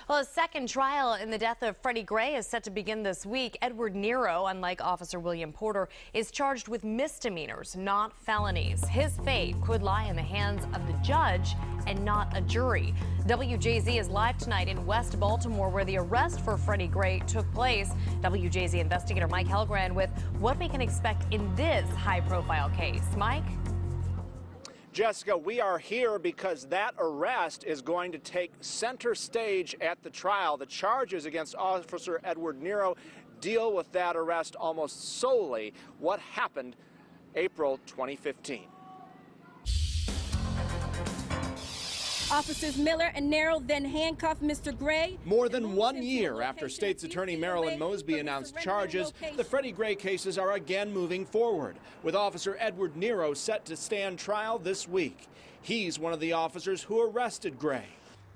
Well, a second trial in the death of Freddie Gray is set to begin this week. Edward Nero, unlike Officer William Porter, is charged with misdemeanors, not felonies. His fate could lie in the hands of the judge and not a jury. WJZ is live tonight in West Baltimore, where the arrest for Freddie Gray took place. WJZ investigator Mike Hellgren with what we can expect in this high-profile case. Mike? Jessica, we are here because that arrest is going to take center stage at the trial. The charges against Officer Edward Nero deal with that arrest almost solely. What happened April 2015. Officers Miller and Nero then handcuffed Mr. Gray. More than 1 year after State's Attorney Marilyn Mosby announced charges, the Freddie Gray cases are again moving forward, with Officer Edward Nero set to stand trial this week. He's one of the officers who arrested Gray.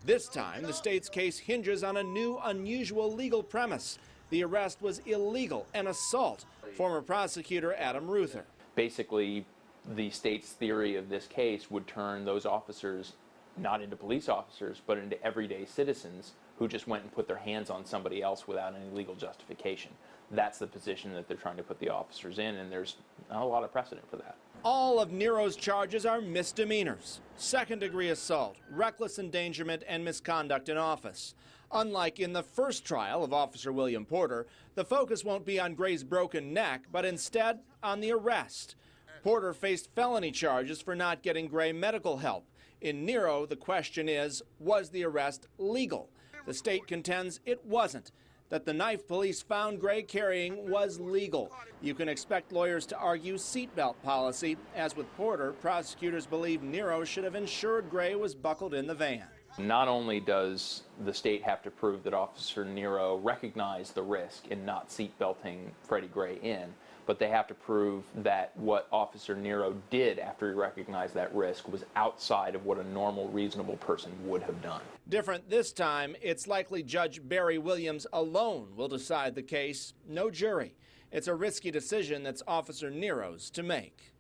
This time, the state's case hinges on a new, unusual legal premise. The arrest was illegal, an assault. Former prosecutor Adam Ruther. Basically, the state's theory of this case would turn those officers not into police officers, but into everyday citizens who just went and put their hands on somebody else without any legal justification. That's the position that they're trying to put the officers in, and there's not a lot of precedent for that. All of Nero's charges are misdemeanors: second-degree assault, reckless endangerment, and misconduct in office. Unlike in the first trial of Officer William Porter, the focus won't be on Gray's broken neck, but instead on the arrest. Porter faced felony charges for not getting Gray medical help. In Nero, the question is, was the arrest legal? The state contends it wasn't, that the knife police found Gray carrying was legal. You can expect lawyers to argue seatbelt policy. As with Porter, prosecutors believe Nero should have ensured Gray was buckled in the van. Not only does the state have to prove that Officer Nero recognized the risk in not seatbelting Freddie Gray in, but they have to prove that what Officer Nero did after he recognized that risk was outside of what a normal, reasonable person would have done. Different this time, it's likely Judge Barry Williams alone will decide the case, no jury. It's a risky decision that's Officer Nero's to make.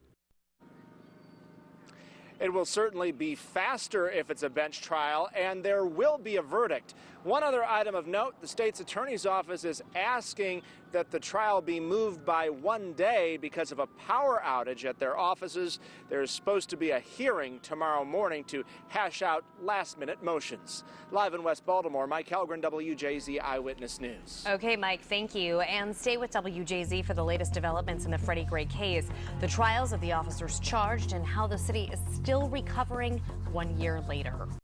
It will certainly be faster if it's a bench trial, and there will be a verdict. One other item of note, the state's attorney's office is asking that the trial be moved by 1 day because of a power outage at their offices. There's supposed to be a hearing tomorrow morning to hash out last-minute motions. Live in West Baltimore, Mike Hellgren, WJZ Eyewitness News. Okay, Mike, thank you. And stay with WJZ for the latest developments in the Freddie Gray case, the trials of the officers charged, and how the city is still recovering 1 year later.